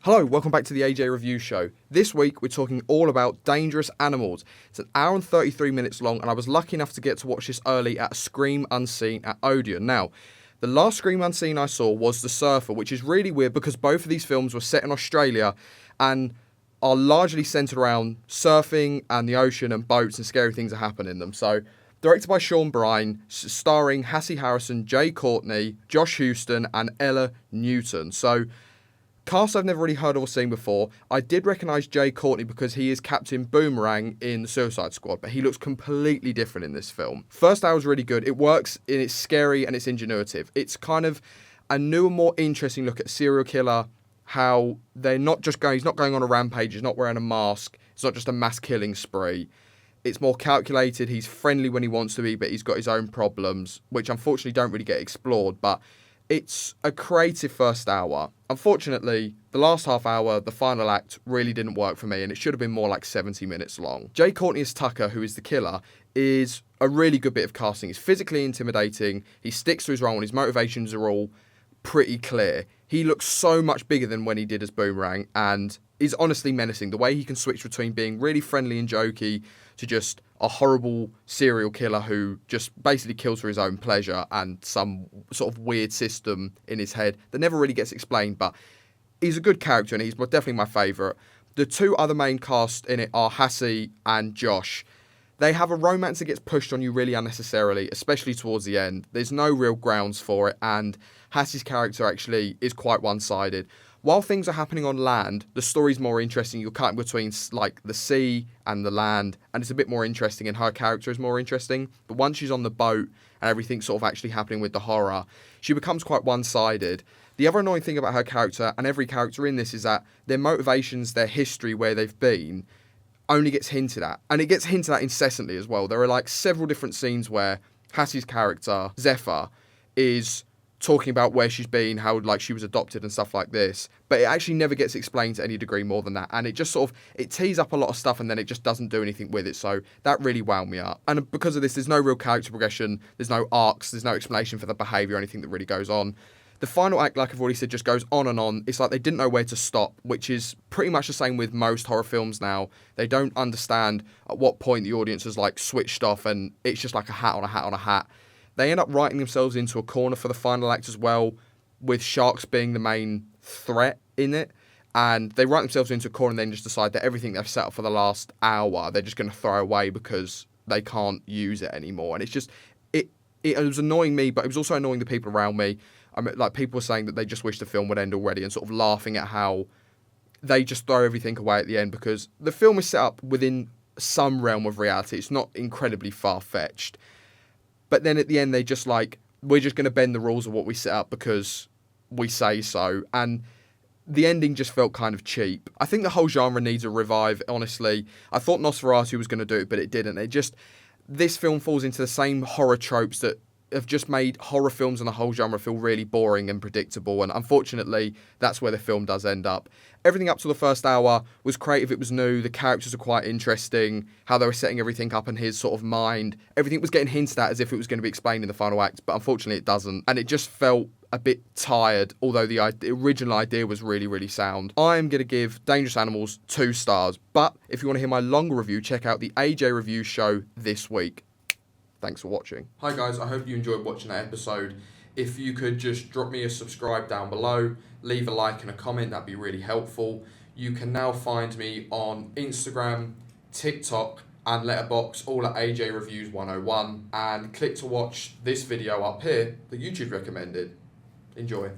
Hello, welcome back to the AJ Review Show. This week we're talking all about Dangerous Animals. It's an hour and 33 minutes long, and I was lucky enough to get to watch this early at Scream Unseen at Odeon. Now, the last Scream Unseen I saw was The Surfer, which is really weird because both of these films were set in Australia and are largely centered around surfing and the ocean and boats and scary things that happen in them. So, directed by Sean Bryan, starring Hassie Harrison, Jay Courtney, Josh Houston, and Ella Newton. So, cast I've never really heard of or seen before. I did recognise Jay Courtney because he is Captain Boomerang in the Suicide Squad, but he looks completely different in this film. First hour is really good. It works, and it's scary and it's ingenuitive. It's kind of a new and more interesting look at a serial killer, how they're not just going, he's not going on a rampage, he's not wearing a mask, it's not just a mass killing spree. It's more calculated, he's friendly when he wants to be, but he's got his own problems, which unfortunately don't really get explored, but it's a creative first hour. Unfortunately, the last half hour, the final act, really didn't work for me, and it should have been more like 70 minutes long. Jay Courtney as Tucker, who is the killer, is a really good bit of casting. He's physically intimidating, he sticks to his role, and his motivations are all pretty clear. He looks so much bigger than when he did as Boomerang, and is honestly menacing. The way he can switch between being really friendly and jokey to just a horrible serial killer who just basically kills for his own pleasure and some sort of weird system in his head that never really gets explained, but he's a good character and he's definitely my favourite. The two other main cast in it are Hassie and Josh. They have a romance that gets pushed on you really unnecessarily, especially towards the end. There's no real grounds for it, and Hassie's character actually is quite one-sided. While things are happening on land, the story's more interesting. You're cutting between like the sea and the land, and it's a bit more interesting, and her character is more interesting. But once she's on the boat and everything's sort of actually happening with the horror, she becomes quite one-sided. The other annoying thing about her character, and every character in this, is that their motivations, their history, where they've been, only gets hinted at. And it gets hinted at incessantly as well. There are like several different scenes where Hassie's character, Zephyr, is talking about where she's been, how like she was adopted and stuff like this, but it actually never gets explained to any degree more than that, and it just sort of, it tees up a lot of stuff and then it just doesn't do anything with it, so that really wound me up. And because of this, there's no real character progression, there's no arcs, there's no explanation for the behaviour or anything that really goes on. The final act, like I've already said, just goes on and on. It's like they didn't know where to stop, which is pretty much the same with most horror films now. They don't understand at what point the audience has like switched off and it's just like a hat on a hat on a hat. They end up writing themselves into a corner for the final act as well, with sharks being the main threat in it. And they write themselves into a corner and then just decide that everything they've set up for the last hour, they're just going to throw away because they can't use it anymore. And it's just, it was annoying me, but it was also annoying the people around me. I mean, like, people were saying that they just wish the film would end already and sort of laughing at how they just throw everything away at the end, because the film is set up within some realm of reality. It's not incredibly far-fetched. But then at the end, they just like, we're just going to bend the rules of what we set up because we say so. And the ending just felt kind of cheap. I think the whole genre needs a revive, honestly. I thought Nosferatu was going to do it, but it didn't. This film falls into the same horror tropes that have just made horror films and the whole genre feel really boring and predictable, and unfortunately that's where the film does end up. Everything up to the first hour was creative, it was new, the characters are quite interesting, how they were setting everything up in his sort of mind. Everything was getting hinted at as if it was going to be explained in the final act, but unfortunately it doesn't, and it just felt a bit tired, although the original idea was really, really sound. I'm going to give Dangerous Animals 2 stars, but if you want to hear my longer review, check out the AJ Review Show this week. Thanks for watching. Hi guys, I hope you enjoyed watching that episode. If you could just drop me a subscribe down below, leave a like and a comment, that'd be really helpful. You can now find me on Instagram, TikTok and Letterboxd, all at AJ Reviews 101, and click to watch this video up here that YouTube recommended. Enjoy.